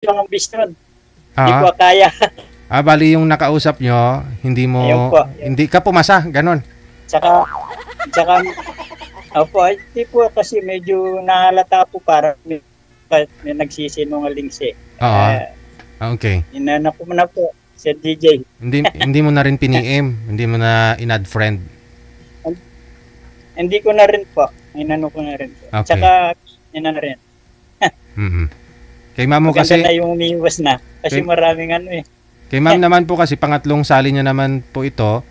yung ambisyon. Hindi Ah, ko kaya. bali yung nakausap nyo, Ayun po. hindi ka pumasa, ganon. Tsaka, tsaka, opo, hindi po kasi medyo nahalata po para may nagsisinungaling siya. Oo. Okay. Inana ko na po sa DJ. Hindi mo na rin pini-aim, hindi mo na in-add friend. Hindi ko na rin po. Inano ko na rin po. Okay. Tsaka, inano rin. Mhm. Kay ma'am mo Maganda kasi, na yung umiwas na. Kasi Okay. maraming ano eh. kay ma'am naman po kasi pangatlong sali niya naman po ito.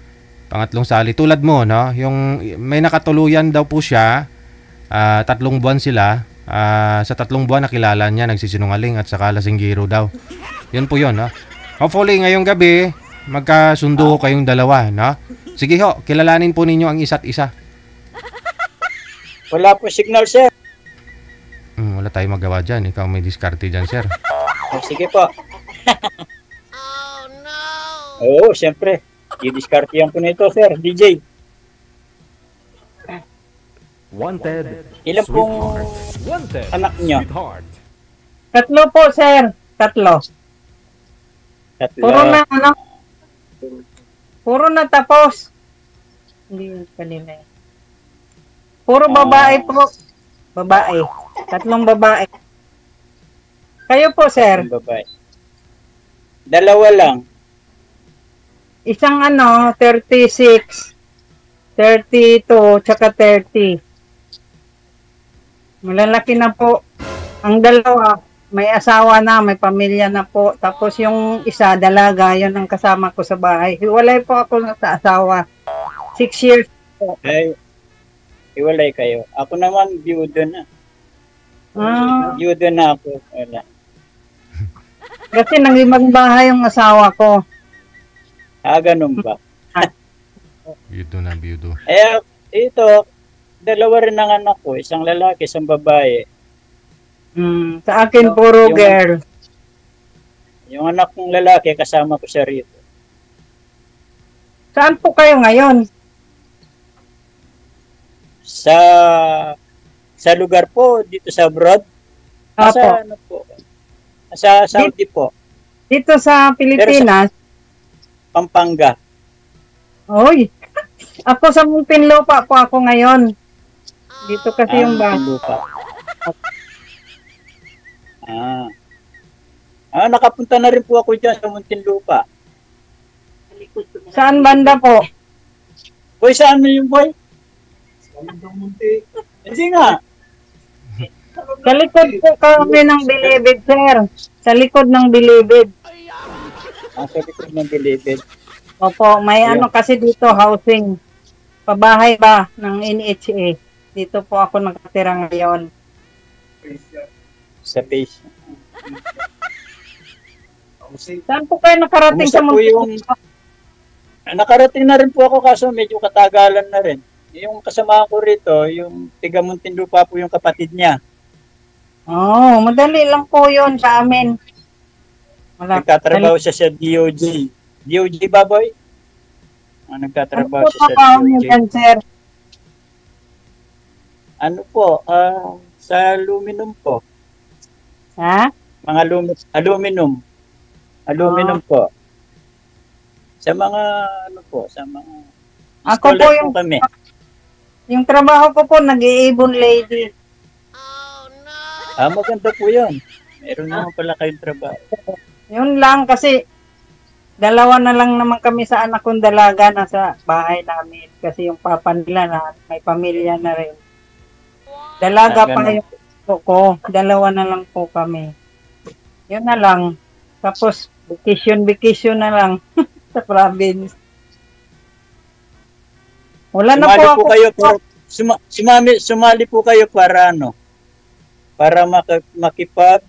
Pangatlong sali tulad mo, no? Yung may nakatuluyan daw po siya, 3 buwan sila. Sa 3 buwan nakilala niya nagsisinungaling at saka lasinggiro daw. Yun po yun, no? Hopefully ngayong gabi magkasundo kayong dalawa, no? Sige ho, kilalanin po ninyo ang isa't isa. Wala po signal, sir. Wala tayong magawa dyan. Ikaw may diskarte dyan, sir. Sige po. Oh, no! Oo, siyempre. I-discartihan ko na ito, sir. DJ. Wanted. Ilan pong Wanted. anak niyo? Sweetheart. 3 po, sir. 3. Tatlo. Puro na tapos. Hindi yun kanina eh. Puro babae po. Babae. 3 babae. Kayo po, sir. Babae. 2 lang. Isang 36, 32, tsaka 30. Malalaki na po. Ang 2, may asawa na, may pamilya na po. Tapos yung isa, dalaga, yun ang kasama ko sa bahay. Hiwalay po ako sa asawa. 6 years po. Ay, iwalay kayo. Ako naman, byudo na. Byudo na ako. Wala. Kasi nanglimang bahay yung asawa ko. Ganun ba? Biyudo. Ito, 2 rin ang anak ko. Isang lalaki, isang babae. Sa akin, puro girl. Yung anak kong lalaki, kasama ko siya rito. Saan po kayo ngayon? Sa lugar po, dito sa abroad. Sa ano po? Sa Saudi po. Dito sa Pilipinas. Pampanga. Oy, ako sa Muntinlupa po ako ngayon. Dito kasi yung bahay. Muntinlupa. Nakapunta na rin po ako dyan sa Muntinlupa. Saan banda po? Boy, saan mo yung boy? Hindi nga. Sa likod po kami ng Bilibid, sir. Sa likod ng Bilibid. Sa likod ng Bilibid. Opo, may kasi dito, housing. Pabahay ba ng NHA. Dito po ako nakatira ngayon. Sa base. Saan po kayo nakarating sa Muntinlupa? Nakarating na rin po ako kaso medyo katagalan na rin. Yung kasama ko rito, yung tiga Muntinlupa po yung kapatid niya. Madali lang po yun sa amin. Nagtatrabaho siya sa DOJ. DOJ ba, boy? Nagtatrabaho siya sa DOJ. Sir? Ano po? Sa aluminum po. Ha? Mga aluminum. Aluminum po. Sa mga, sa mga... Ako po kami. Yung trabaho ko po, nag-iibon lady. Maganda po yun. Meron naman pala kayong trabaho. Yun lang kasi 2 na lang naman kami sa anak kong dalaga na sa bahay namin. Kasi yung papa nila na may pamilya na rin. Dalaga pa yung ko. 2 na lang po kami. Yun na lang. Tapos vacation na lang sa province. Wala na po ako. Sumali po kayo para ano? Para makipag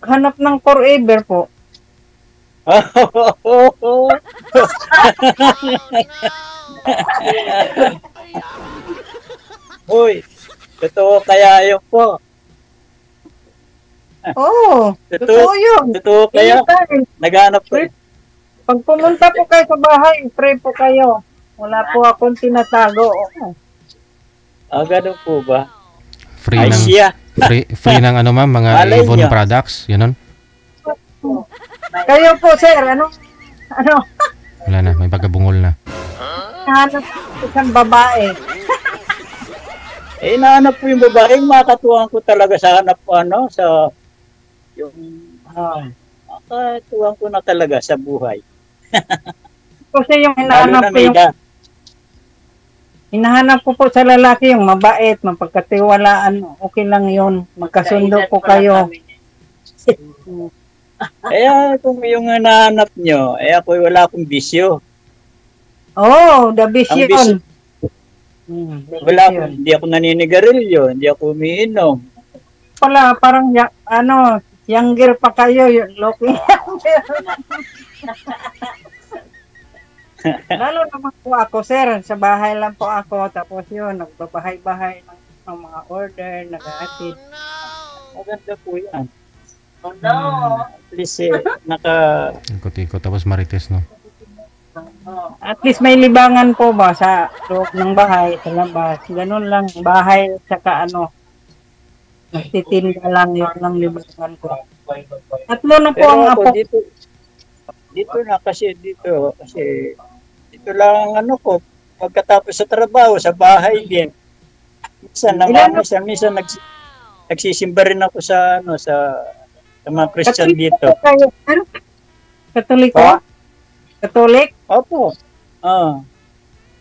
hanap ng forever po. Uy, totoo kaya yun po. Totoo yun. Totoo kaya. Naghanap po. Pag pumunta po kayo sa bahay, pray po kayo. Wala po akong tinatago. Ganun po ba? Free Free ng ano ma'am, mga Malay Avon nyo. products, yun. Kayo po, sir, ano? Wala na, may pagkabungol na. Hanap isang babae. Nahanap po yung babae, makatuwang ko talaga sa hanap ko, sa yung makatuwang ko na talaga sa buhay. Kasi yung Lalo na may hinahanap ko po sa lalaki yung mabait, mapagkatiwalaan, okay lang yun. Magkasundo po kayo. kung yung nahanap nyo, ako wala akong bisyo. Oh, the Ang vision. bisyo, Wala hindi ako naninigarilyo, hindi ako umiinom. Pala, parang, younger pa kayo, yung Loki. Lalo naman po ako, sir. Sa bahay lang po ako. Tapos yun, nagbabahay-bahay ng mga order, nag-aatid. Maganda po yan. Oh, no. At least, Ikot-ikot, tapos marites, no? At least may libangan po ba sa loob ng bahay, sa labas. Ganun lang, bahay, saka nagtitinda lang, yun lang libangan ko. Tatlo na po ang pero apo. ako dito lang ang ko, pagkatapos sa trabaho, sa bahay din. Minsan nagsisimba rin ako sa mga Christian dito. Kayo, sir? Katoliko? Ha? Katolik? Opo.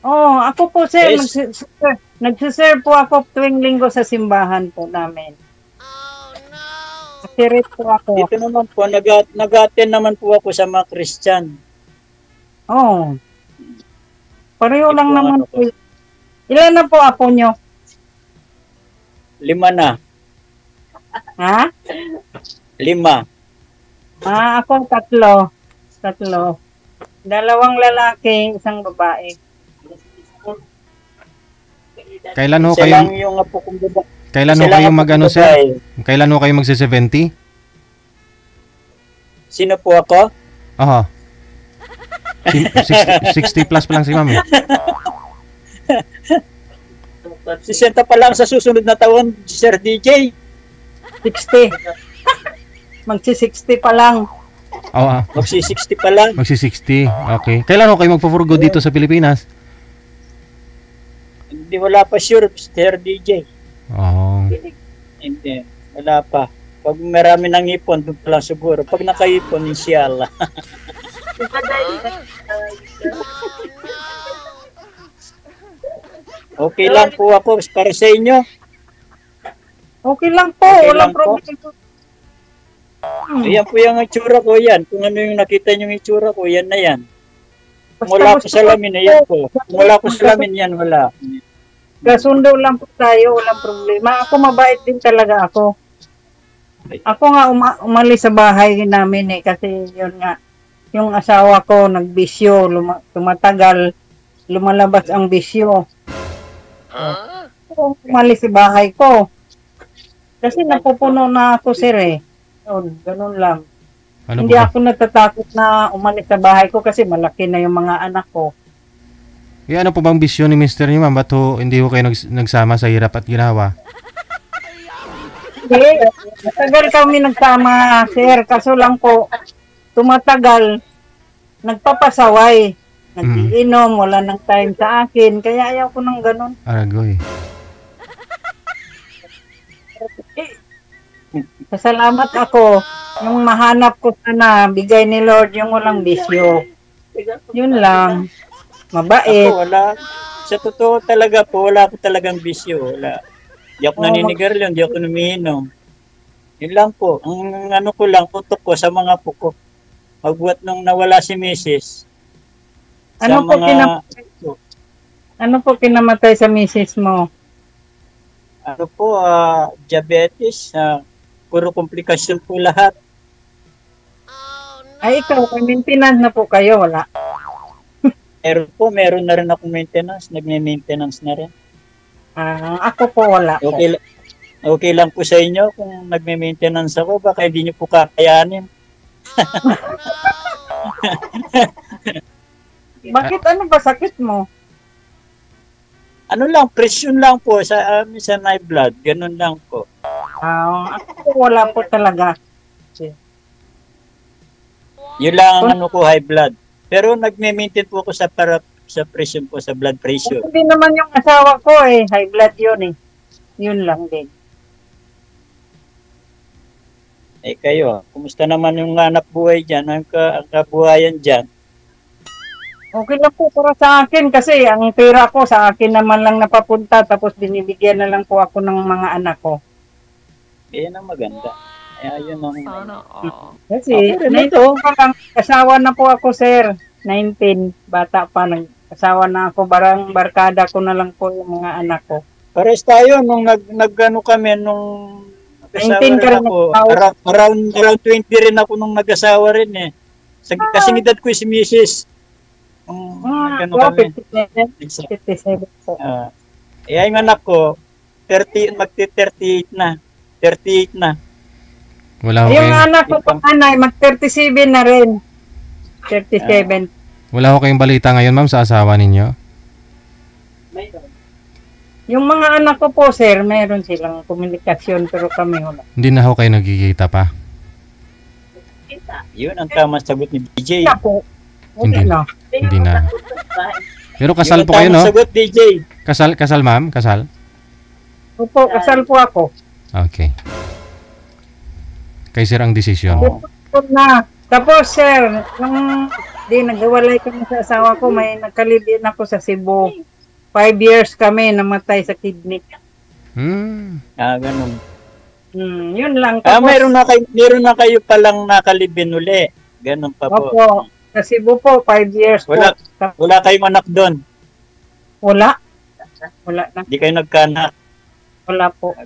Ako po, sir. Yes. Nagsiserve po ako tuwing linggo sa simbahan po namin. Nasirit po ako. Dito naman po, nag-attend naman po ako sa mga Christian. Pareho lang Ito, naman ano po. Ilan na po apo nyo? 5 na. Ha? 5. Ako 3. 2 lalaki, 1 babae. Kailan ho Isa kayo, lang yung apo kong babae. kailan ho Isa lang kayo apo mag-ano, kong sir? babae. Kailan ho kayo magsi-70? Sino po ako? Aha. 60 plus pa lang si ma'am eh. 60 pa lang sa susunod na taon, Sir DJ. 60. Magsi-60 pa lang. Oo, Magsi-60 pa lang. magsi-60. Okay. Kailan ho kayo magpo-forgo dito sa Pilipinas? Hindi, wala pa sure, Sir DJ. Oo. Hindi, wala pa. Pag marami ng ipon, doon pa lang siguro. Pag nakaipon, inshallah. Okay lang po ako para sa inyo. Okay lang po. Okay Walang lang po. problema. Ayan po yung itsura ko yan. Kung ano yung nakita nyo yung itsura ko, yan na yan. Kung wala ko Basta salamin, ayan po. Kung wala ko salamin, yan wala. kasundo lang po tayo. Walang problema. Ako mabait din talaga ako. Ako nga umalis sa bahay namin kasi yun nga. Yung asawa ko nagbisyo. Tumatagal. Lumalabas ang bisyo. Umalis sa bahay ko. Kasi napupuno na ako, sir eh. Yun, ganun lang. Ano Hindi po ba? ako natatakot na umalis sa bahay ko kasi malaki na yung mga anak ko. Ano po bang bisyo ni Mr. niyo, ma'am? Ba't ho, hindi ho kayo nagsama sa hirap at ginawa? Hindi, matagal kami nagsama, sir. Kaso lang po, tumatagal, nagpapasaway. Nag-iinom, wala nang time sa akin. Kaya ayaw ko ng ganun. Aragoy. Pasalamat ako. Yung mahanap ko sana, bigay ni Lord yung walang bisyo. Yun lang. Mabait. Ako, wala. Sa totoo talaga po, wala ko talagang bisyo. Wala. Hindi ako naninigarilyo, hindi ako numiinom. Yun lang po. Ang ano ko lang, putok ko sa mga apo ko. Magbuhat nung nawala si Mrs. Ano po kinamatay sa misis mo? Ano po, diabetes, puro komplikasyon po lahat. Ay, ikaw, may maintenance na po kayo, wala? Meron na rin akong maintenance, nagme-maintenance na rin. Ako po, wala. Okay lang po sa inyo kung nagme-maintenance ako, baka hindi nyo po kakayanin. Bakit ano ba sakit mo? Ano lang, presyon lang po sa high blood, ganun lang po. Ako wala po talaga. Yun lang ang ano ko, high blood. Pero nagme-maintain po ako sa pressure po, sa blood pressure. Hindi naman yung asawa ko high blood yun Yun lang din. Kayo, kumusta naman yung hanap buhay dyan, ang kabuhayan dyan? Okay lang po para sa akin kasi ang pera ko sa akin naman lang napapunta tapos binibigyan na lang po ako ng mga anak ko. Yan ang maganda. Yun ang... Kasi Okay, 19 pa lang, asawa na po ako sir. 19, bata pa, nag-asawa na ako, barkada ko na lang po yung mga anak ko. Pares tayo nung nag-ano kami nung nag-asawa 19 ka rin rin ako. nag-asawa. Around 20 rin ako nung nag-asawa rin Kasi edad ko si Mrs. Nag-ano kami. 57 po. Yung anak ko, 30, magti-38 na. 38 na. Wala ho Yung kayong, anak ko panganay, mag-37 na rin. 37. wala ho kayong balita ngayon, ma'am, sa asawa ninyo? Yung mga anak ko po, sir, meron silang komunikasyon pero kami wala. Hindi na ho kayo nagkikita pa? Yun ang tamang sagot ni DJ. Kaya po, Hindi na. Hindi na. Pero Yun kasal ang po kayo, tamang no? sagot, DJ. Kasal, ma'am? Kasal? Opo, kasal po ako. Okay. Kay sir ang desisyon. Opo na. Tapos, sir, nung naghiwalay kami sa asawa ko, may nagkalibin ako sa Cebu. 5 years kami namatay sa kidney. Ganun. Yun lang. Tapos, Meron na kayo palang nakalibin uli. Ganun pa po. opo, sa Cebu po, 5 years Wala. po. Wala kayong anak doon. Wala. Wala na. Hindi kayo nagkanak. Wala po.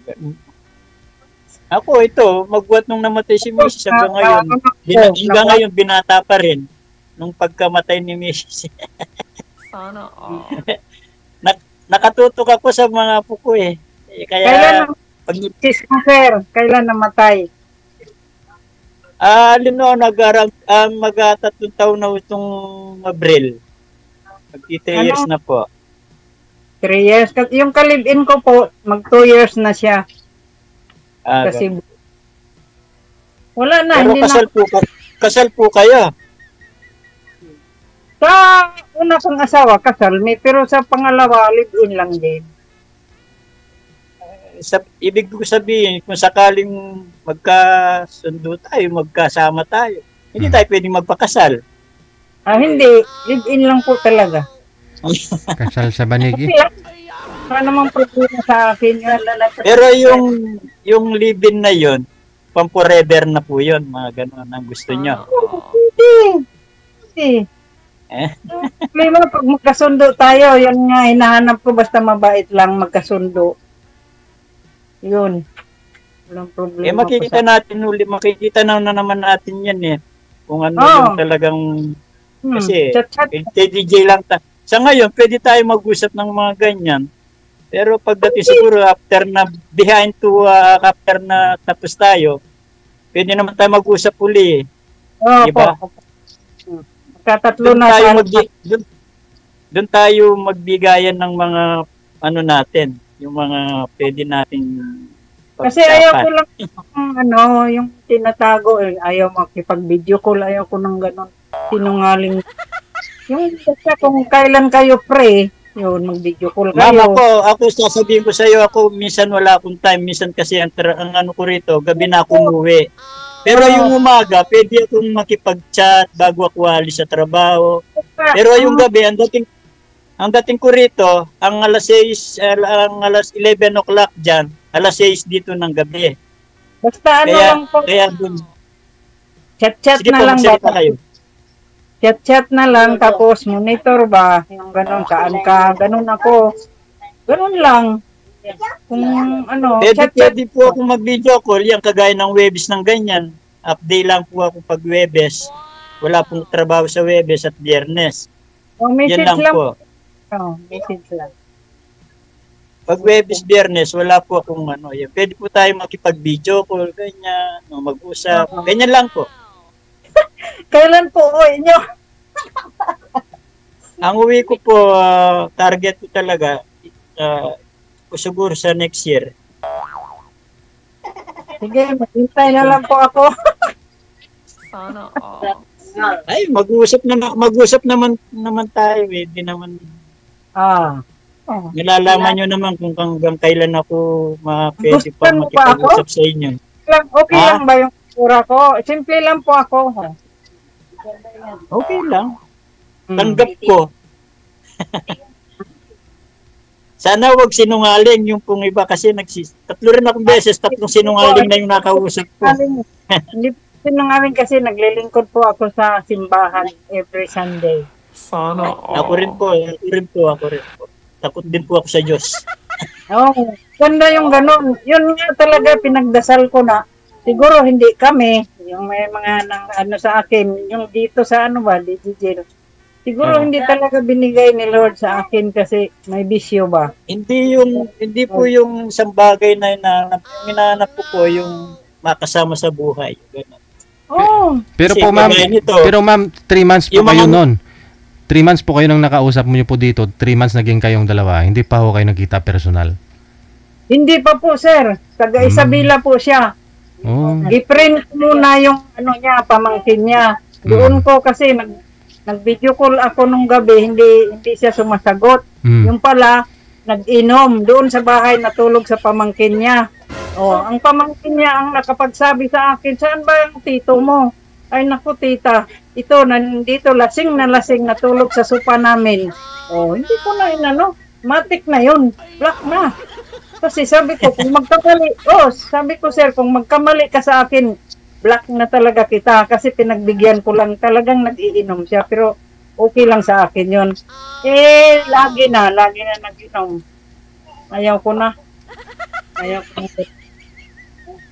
Ako ito, magbuhat nung namatay si Mrs. hanggang ngayon. Hanggang ngayon, binata pa rin. Nung pagkamatay ni Mrs. Nakatutok ako sa mga apo ko Kaya, Kailan sir? Kailan namatay? mag-3 taon na itong Abril. Mag-3 years na po. 3 years. Yung kalibin ko po, mag 2 years na siya. Kasi wala na. Pero Hindi kasal po kayo. Sa una kong asawa, kasal may, pero sa pangalawa, live-in lang din. Ibig ko sabihin, kung sakaling magkasundo tayo, magkasama tayo, hindi tayo pwedeng magpakasal. Hindi. Live-in lang po talaga. Kasal sa banigi? Wala namang problema sa akin. Pero yung live-in na yun, pang-forever na po yun, mga ganun ang gusto nyo. Hindi. Problema pag magkasundo tayo, yan nga, hinahanap ko basta mabait lang magkasundo. Yun. Walang problema. makikita na naman natin yan kung ano yung talagang, kasi, DJ lang sa ngayon, pwede tayo mag-usap ng mga ganyan. Pero pagdating siguro after na tapos tayo, pwede naman tayo mag-usap uli. Diba? Katatlo na tayo. Doon tayo magbigayan ng mga natin, yung mga pwede nating kasi ayaw ko lang yung tinatago ayaw makipag-video call, ayaw ko ng ganon sinungaling. Yung kung kailan kayo yun, mag-video call kayo. Mama ko, ako sasabihin ko sa iyo, ako minsan wala akong time, minsan kasi ang ano ko rito, gabi na ako umuwi. Pero yung umaga, pwede akong makipag-chat bago ako alis sa trabaho. Pero yung gabi, ang dating ko rito, ang alas 11 o'clock dyan, alas 6 dito ng gabi. Basta lang po. Kaya dun. Chat-chat na lang ba? Chat-chat na lang, tapos monitor ba? Yung ganun, saan ka? Ganun ako. Ganun lang. Kung Pwede po ako mag-video call, yung kagaya ng Webes ng ganyan. Update lang po ako pag Webes. Wala pong trabaho sa Webes at Biyernes. Message yan lang po. Message lang. Pag Webes, Biyernes, wala po akong yan. Pwede po tayo makipag-video call, ganyan, mag-usap. Ganyan lang po. Kailan po uwi nyo? Ang uwi ko po, target ko talaga, siguro sa next year. Sige, maghintay na lang po ako. Sana all. Ay, mag-usap naman tayo eh. Di naman nilalaman nyo naman kung hanggang kailan ako pwede Gusto pa mo pa ako? makipag-usap sa inyo. Okay Ha? lang ba yung pura ko? Simple lang po ako. Okay lang. Tanggap ko. Sana wag sinungaling yung pong iba kasi tatlo rin akong beses, tatlong sinungaling na yung nakausap ko. Hindi po sinungaling kasi naglilingkod po ako sa simbahan every Sunday. Sana all. Ako rin po. Takot din po ako sa Diyos. Ganda yung ganun. Yun nga talaga pinagdasal ko na. Siguro hindi kami, yung may mga sa akin, yung dito sa DGG. Siguro hindi talaga binigay ni Lord sa akin kasi may bisyo ba? Hindi po yung isang bagay na hinahanap ko yung makasama sa buhay. Ganun. Pero Kasi po ma'am, kagaya nito, 3 months po yung kayo mga- noon. 3 months po kayo nang nakausap mo po dito. 3 months naging kayong dalawa. Hindi pa ho kayo nagkita personal. Hindi pa po, sir. Taga Isabela po siya. Oh. I-print muna yung pamangkin niya. Doon ko kasi nag-video call ako nung gabi, hindi siya sumasagot. Yung pala, nag-inom doon sa bahay, natulog sa pamangkin niya. Ang pamangkin niya ang nakapagsabi sa akin, saan ba yung tito mo? Ay naku tita, ito nandito lasing natulog sa sopa namin. Hindi ko na matik na yun, black na. Kasi sabi ko, kung magkamali, sabi ko sir, kung magkamali ka sa akin, black na talaga kita kasi pinagbigyan ko lang, talagang nag-iinom siya pero okay lang sa akin yun. Lagi na nag-inom. Ayaw ko na.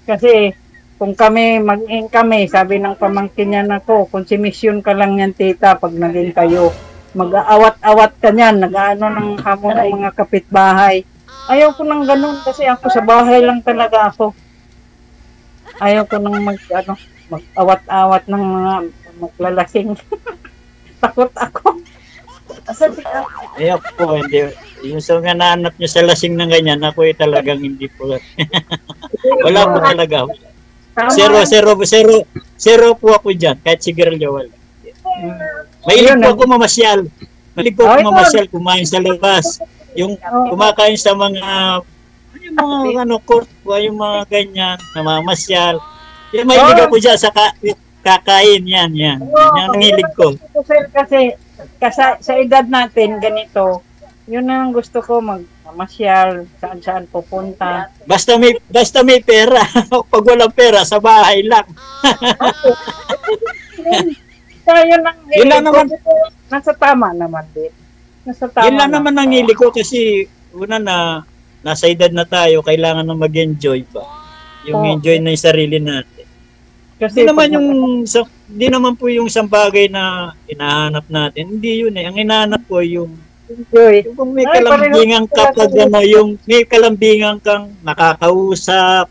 Kasi kung maging kami, sabi ng pamangkin niya nako, konsumisyon ka lang yan tita pag naging kayo. Mag-aawat-awat ka niyan, nag-ano ng hamon ng mga kapitbahay. Ayaw ko nang ganun kasi ako sa bahay lang talaga ako. Ayaw ko nang mag-awat-awat ng mga maglalasing. Takot ako. Ayaw po, hindi. Yung sa nga nahanap nyo sa lasing ng ganyan, ako talagang hindi po. Wala po talaga. Zero po ako dyan, kahit sigarilyo wala. Mahilig po ako mamasyal. Kumain sa labas. Yung kumakain sa mga court po, yung mga ganyan, namamasyal. Yung mahilig ako dyan sa kakain, yan. Yan ang nangilig ko. Kasi sa edad natin, ganito, yun ang gusto ko, mamasyal, saan pupunta. Basta may pera. Pag walang pera, sa bahay lang. Yun lang naman. Nasa tama naman din. Yun lang naman ang hili ko kasi nasa edad na tayo, kailangan na mag-enjoy pa. Yung enjoy na yung sarili natin. Kasi hindi naman po yung isang bagay na hinahanap natin. Hindi yun eh. Ang hinahanap ko yung kung may kalambingan ka may kalambingan kang nakakausap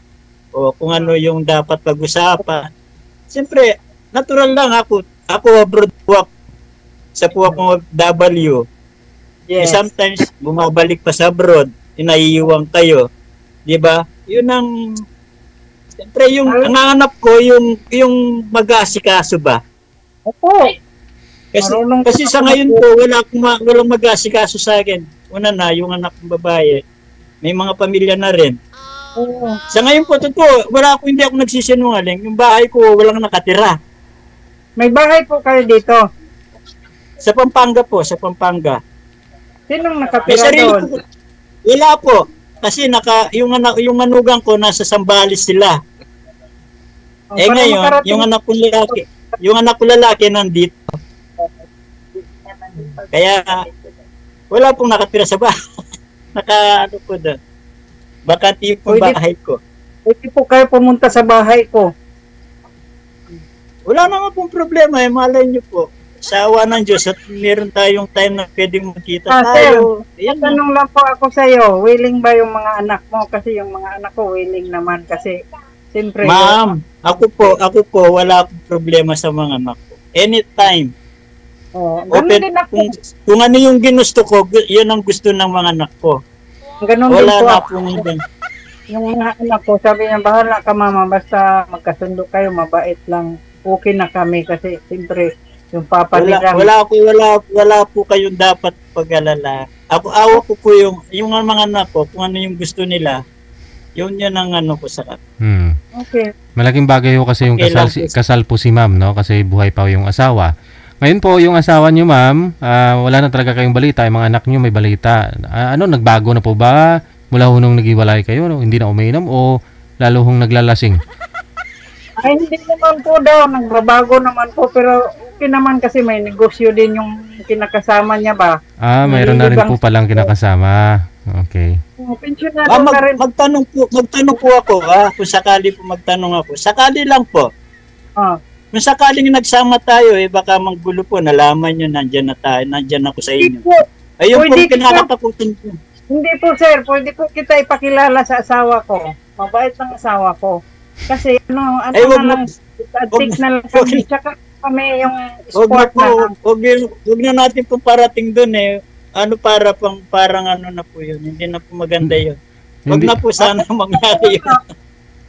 o kung ano yung dapat pag-usapan. Siyempre, natural lang ako abroad po sa po ako W. Yes. Sometimes bumabalik pa sa abroad, inaiiwang kayo. 'Di ba? Yun ang siyempre yung nanganap ko yung mag-aasikaso ba. Opo. Kasi sa ngayon po walang mag-aasikaso sa akin. Una na yung anak kong babae. May mga pamilya na rin. Sa ngayon po totoo, hindi ako nagsisinungaling. Yung bahay ko walang nakatira. May bahay po kayo dito? Sa Pampanga po, sa Pampanga. Sinong nakatira doon? Wala po. Kasi yung manugang ko nasa Sambales sila. Ngayon, yung anak ko lalaki nandito. Kaya wala pong nakatira sa bahay. Po doon. Baka tipo bahay ko. Pwede po kayo pumunta sa bahay ko. Wala naman pong problema. Malay niyo po. Sa awa ng Diyos at meron tayong time na pwedeng magkita tayo. Tanong lang po ako sa iyo, willing ba yung mga anak mo? Kasi yung mga anak ko willing naman kasi siyempre. Ma'am, ako po wala akong problema sa mga anak ko. Anytime. Open, kung ano yung ginusto ko, yun ang gusto ng mga anak ko. Ganun wala din po na ako. Yung mga anak ko, sabi niya, bahala ka mama, basta magkasundo kayo, mabait lang. Okay na kami kasi siyempre yung papa nila. Wala po kayong dapat pag-alala. Ako ko po yung mga anak ko, kung ano yung gusto nila, yun ang ano ko sa kanila. Okay. Malaking bagay ho kasi yung Okay lang po. kasal po si ma'am, no? Kasi buhay pa yung asawa. Ngayon po, yung asawa niyo, ma'am, wala na talaga kayong balita. Yung mga anak niyo may balita. Nagbago na po ba? Mula ho nung naghiwalay kayo, no? Hindi na umiinom o lalo hong naglalasing? Ay, hindi naman po daw, nagbabago naman po, pero okay naman kasi may negosyo din yung kinakasama niya ba. Mayroon na rin po palang kinakasama. Okay. Pensyonado na rin. Magtanong po ako, kung sakali po magtanong ako. Sakali lang po. Ah. Kung sakaling nagsama tayo, baka manggulo po, nalaman nyo, nandyan na tayo, nandyan ako sa inyo. Ayun po, kinakatakutin ko. Hindi po sir, pwede po kita ipakilala sa asawa ko. Mabait ng asawa ko. Kasi wag na lang, addict na lang kami. Tsaka kami yung sport na lang. Huwag na natin pong parating dun parang na po yun. Hindi na po maganda yun. Huwag na po sana mangyari yun.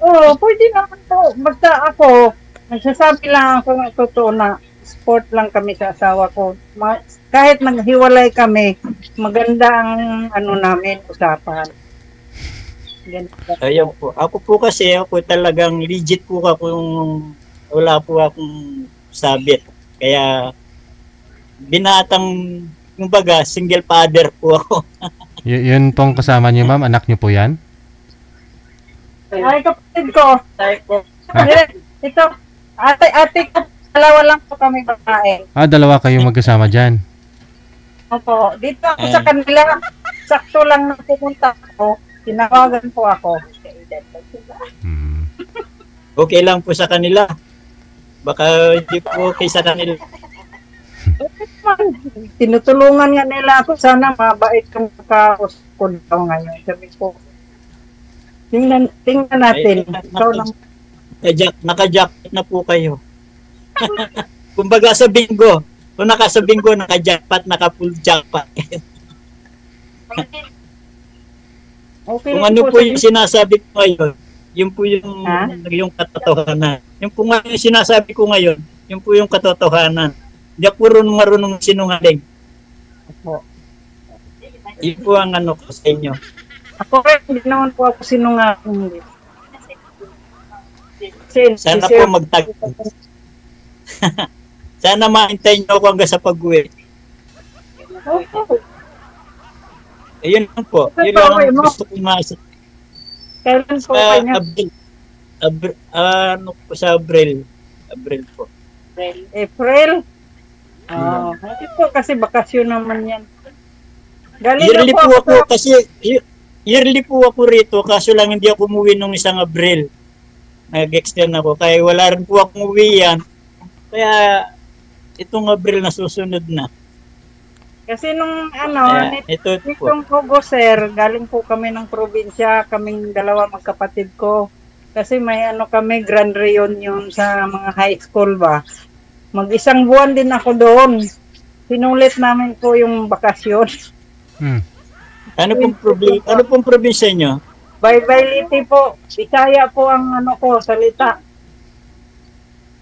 Oo, pwede naman po. Basta ako, nagsasabi lang ako ng totoo na sport lang kami sa asawa ko. Kahit naghiwalay kami, maganda ang namin usapan. Ayun po. Ako po kasi, talagang legit po ako wala po akong sabit. Kaya, binatang, kumbaga, single father po ako. Yun pong kasama niyo, ma'am, anak niyo po yan? Ay, kapatid ko. Ito, ate ko, dalawa lang po kami babae. Dalawa kayong magkasama dyan. Opo, dito ako sa kanila. Sakto lang na pupunta ako. Tinawagan po ako. Okay lang po sa kanila. Baka hindi po okay sa kanila. Tinutulungan nga nila ako. Sana mabait kang makausap daw ngayon. Sabi ko, tingnan natin. Naka-jacket na po kayo. Kumbaga sa bingo. Kung naka sa bingo, naka-jackpot, naka-full jackpot. Okay, kung ano po yung sinasabi ko ngayon, yun po yung katotohanan. Yung po nga yung sinasabi ko ngayon, yun po yung katotohanan. Hindi po marunong sinungaling. Yun po ang ko sa inyo. Ako rin, hindi naman po ako sinungaling. Sana po magtagal. Sana maintay nyo ako hanggang sa pag-uwi. Ayun lang po. Yun lang ang gusto ko masabi. Kailan po kanya? Sa Abril. Abril po. April? Hindi po kasi bakasyon naman yan. Yearly po ako kasi yearly po ako rito kaso lang hindi ako umuwi nung isang Abril. Nag-extend ako. Kaya wala rin po akong uwi yan. Kaya itong Abril na susunod na. Kasi nung nitong August, sir, galing po kami ng probinsya, kaming dalawa magkapatid ko. Kasi may kami grand reunion sa mga high school ba. Mag-isang buwan din ako doon. Sinulit namin po yung bakasyon. Ano pong probinsya nyo? Baybayliti po. Bisaya po ang salita.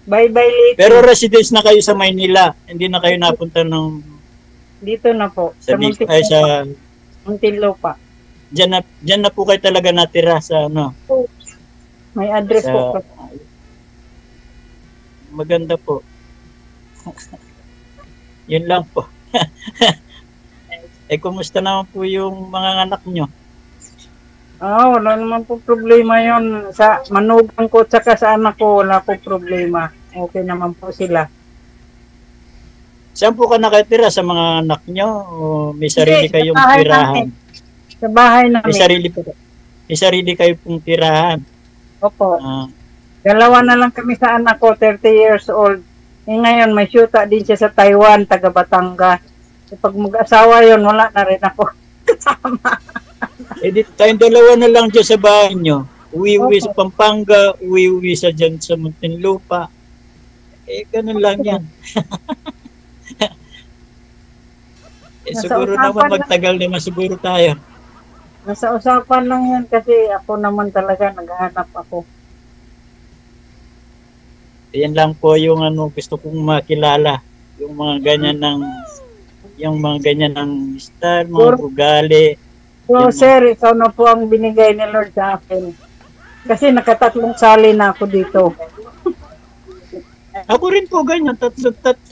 Baybayliti. Pero residence na kayo sa Maynila. Hindi na kayo napunta ng... Dito na po. Sa Muntinlupa. Diyan na po kayo talaga natira sa May address po. Maganda po. Yun lang po. Kumusta naman po yung mga anak nyo? Wala naman po problema yon. Sa manugang ko at sa anak ko, wala po problema. Okay naman po sila. Saan po ka nakatira? Sa mga anak nyo? O may sarili kayong tirahan? Sa bahay namin. May sarili kayo pong tirahan? Opo. Dalawa na lang kami sa anak ko, 30 years old. Ngayon, may syuta din siya sa Taiwan, taga Batangas. Pag mag-asawa yon, wala na rin ako kasama. Tayong dalawa na lang dyan sa bahay nyo. Uwi-uwi sa Pampanga, uwi-uwi sa dyan sa Muntinlupa. Ganun lang yan. Siguro naman magtagal naman siguro tayo. Nasa usapan lang yan kasi ako naman talaga naghahanap ako. Yan lang po yung gusto kong makilala. Yung mga ganyan ng style, mga ugali. So, sir, ikaw na po ang binigay ni Lord sa akin. Kasi nakatatlong sali na ako dito. Ako rin po ganyan,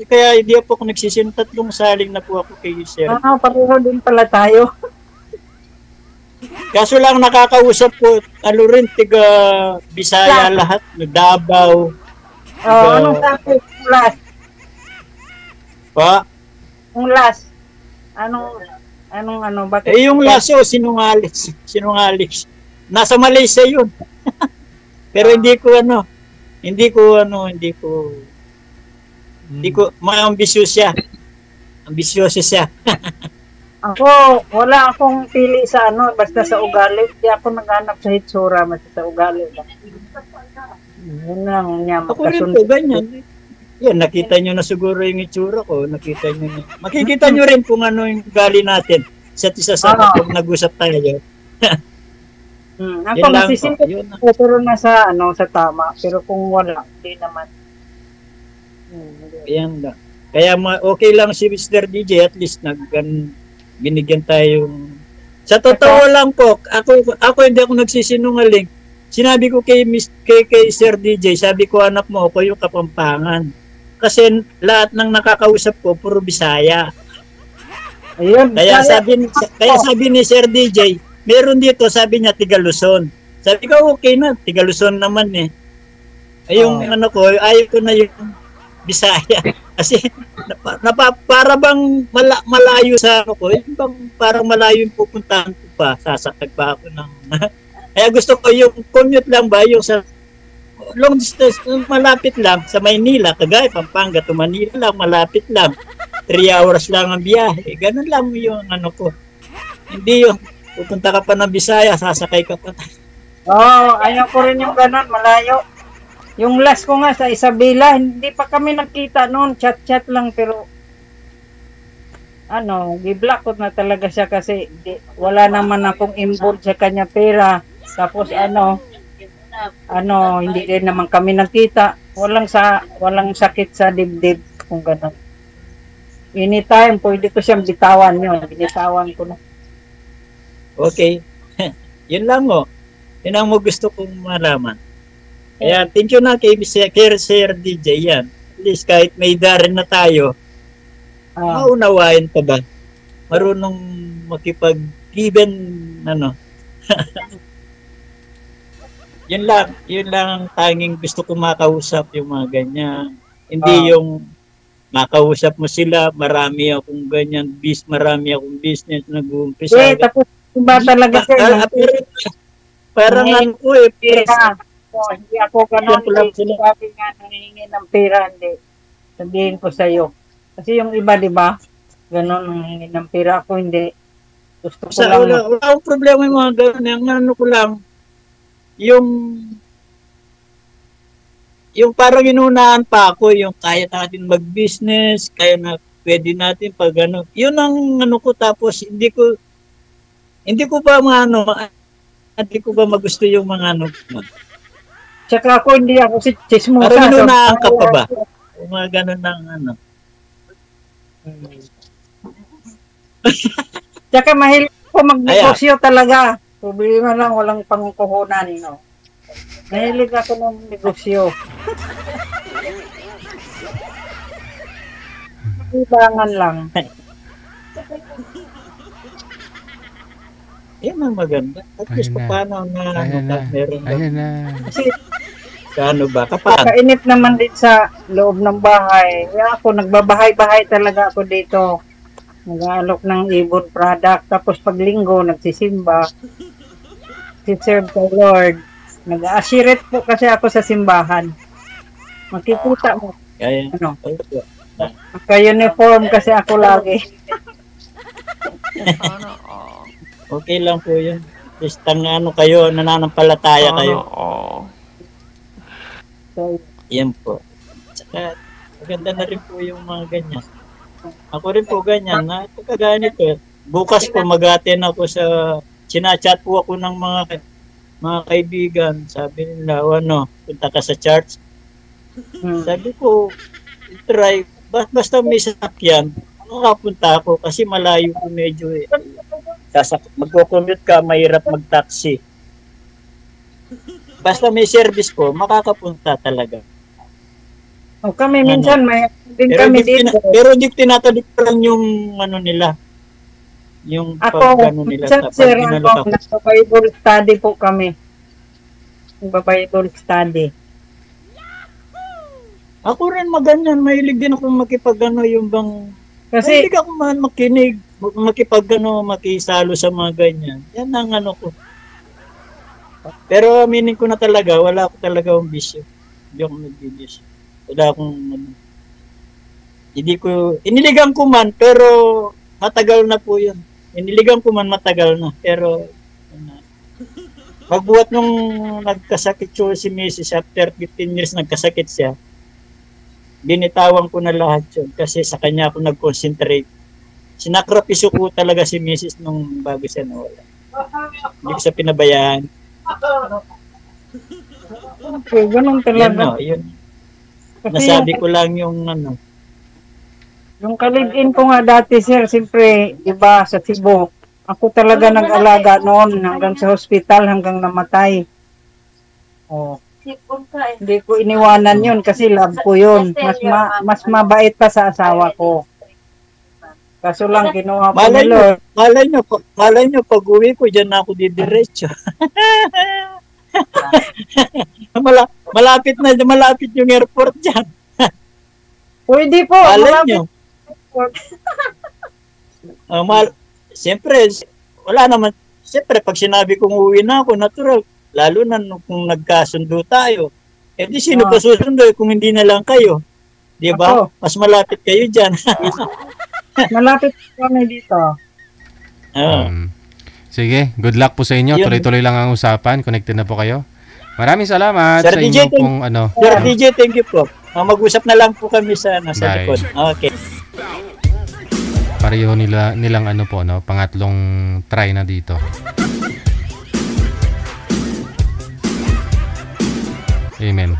kaya hindi po ako nagsisin, 3 saling na po ako kay sir. Pareho din pala tayo. Kaso lang nakakausap po, rin, tiga Bisaya lahat, Davao. Anong topic? Last. Pa? Yung last. Bakit? Yung laso, sinungalis. Nasa Malaysia yun. Pero hindi ko maambisyoso siya. Ambisyoso siya. Ako, wala akong pili sa basta sa ugali. Hindi ako naghanap sa hitsura, basta sa ugali lang. Yun lang niya. Ako rin po, ganyan. Yan, nakita nyo na siguro yung itsura ko. Makikita nyo rin kung ano yung ugali natin. Isa't isa sa pag nag-usap tayo. Ako masisingkot ko, pero nasa tama. Pero kung wala, hindi naman. Yan lang. Kaya okay lang si Mr. DJ, at least binigyan tayo. Sa totoo lang po, ako hindi ako nagsisinungaling. Sinabi ko kay Sir DJ, sabi ko, anak mo, ako yung Kapampangan. Kasi lahat ng nakakausap ko, puro Bisaya. Ayun, kaya sabi ni Sir DJ, meron dito, sabi niya, Tiga Luzon. Sabi ko, okay na, Tiga Luzon naman eh. Ayong ayaw ko na yung Bisaya. Kasi para bang malayo sa parang malayo yung pupuntahan ko pa, sasakag pa ako ng kaya gusto ko yung commute lang ba, yung sa long distance, malapit lang sa Maynila, Cagayan, Pampanga to Manila lang, malapit lang. 3 hours lang ang biyahe. Ganun lang yung ko. Hindi yung pupunta ka pa ng Bisaya, sasakay ka pa. Ayaw ko rin yung ganun, malayo. Yung last ko nga sa Isabela, hindi pa kami nakita noon, chat-chat lang, pero giblock ko na talaga siya kasi wala naman akong involved sa kanya pera. Tapos hindi rin naman kami nakita. Walang sakit sa dibdib kung gano'n. Anytime, pwede ko siyang bitawan yun. Binitawan ko na. Okay. Yun lang mo. Yun ang gusto kong malaman. Kaya thank you na kay Sir DJ yan. At least kahit may darin na tayo, maunawain pa ba? Marunong makipag-given, yun lang ang tanging gusto ko makausap, yung mga ganyan. Hindi yung makausap mo sila, marami akong ganyan, marami akong business, nag-uumpisa. Tapos ba talaga sir? Parang hindi ako ganun. Sabi nga, nangihingi ng pera, hindi. Sabihin ko sa'yo. Kasi yung iba, di ba? Ganun, nangihingi ng pera. Ako hindi. Gusto ko lang. Wala akong problema yung mga ganun. Ang ko lang, yung parang inunahan pa ako, yung kaya natin mag-business, kaya na pwede natin pag yun ang ko, tapos hindi ko ba hindi ko ba magusto yung mga Tsaka ako hindi ako si chismosa. Parang inunahan ka pa ba? Yung mga ganun ng Tsaka mahilig ko magnegosyo talaga. Problema lang, walang pangkuhunan, Mahilig ako ng negosyo. Ibangan lang. Yan ang maganda. At least paano meron ba? Ayan na. Kasi ba? Kapaan? kainit naman din sa loob ng bahay. Kaya ako, nagbabahay-bahay talaga ako dito. Nag-aalok ng ibon product. Tapos pag linggo, nagsisimba. Si-serve kay Lord. Nag-aashiret po kasi ako sa simbahan. Makikita mo. Kaya, Naka-uniform kasi ako lagi. Sana all. Okay lang po yun. Just kayo, nananampalataya kayo. So, Yan po. Saka, maganda na rin po yung mga ganyan. Ako rin po ganyan. Kagaya nito. Bukas po mag-attend ako sa sinachat po ako ng mga kaibigan. Sabi nila, ano, punta ka sa church. Sabi ko, try. Basta may sasakyan, makapunta ako kasi malayo po medyo eh. Magko-commute ka, mahirap mag-taxi. Basta may service po, makakapunta talaga. O kami minsan may din Pero kami di, dito. pero di tinatadiktaran yung ano nila. Yung Ako, ano nila minsan sa sir, pag ako, nasa Bible study po kami. Bible study. Ako rin maganyan, mahilig din ako makipagano yung bang Kasi, mahilig ako man makinig, makisalo sa mga ganyan. Yan ang ano ko. Pero aminin ko na talaga, wala ako talaga akong bisyo. Hindi ako nagbibisyo. Wala akong ano. Hindi ko, iniligan ko man, pero matagal na po yun. Iniligan ko man matagal na, pero pagbuhat nung nagkasakit siya si Mrs. after 15 years nagkasakit siya, binitawan ko na lahat yun kasi sa kanya ako nag-concentrate. Sinakripisyo ko talaga si Mrs. nung bago siya nawala. Hindi ko siya pinabayaan. okay, ganun Yan talaga. no, yun. Kasi Nasabi ko lang yung ano. yung kalibin ko nga dati, sir, siyempre, di ba, sa Cebu, ako talaga nag-alaga noon hanggang sa hospital, hanggang namatay. Oh. Hindi ko iniwanan yun kasi love ko yun. Mas mabait pa sa asawa ko. Kaso lang, kinuha ko ni Lord. Malay nyo, pag uwi ko, dyan na ako didiretso. malapit yung airport dyan. Pwede po. Malay malapit. nyo. Siyempre, wala naman. Siyempre, pag sinabi kong uwi na ako, natural. Lalo na kung nagkasundo tayo. Eh di sino pa susundo kung hindi na lang kayo? Di ba? Mas malapit kayo dyan. Malapit kami dito. Sige, good luck po sa inyo. Yun. Tuloy-tuloy lang ang usapan. Connected na po kayo. Maraming salamat Sir sa DJ, inyo pong ano. Sir DJ, thank you po. Mag-usap na lang po kami sa Bye. likod. Okay. Pareho nilang ano po, no? Pangatlong try na dito. Amen.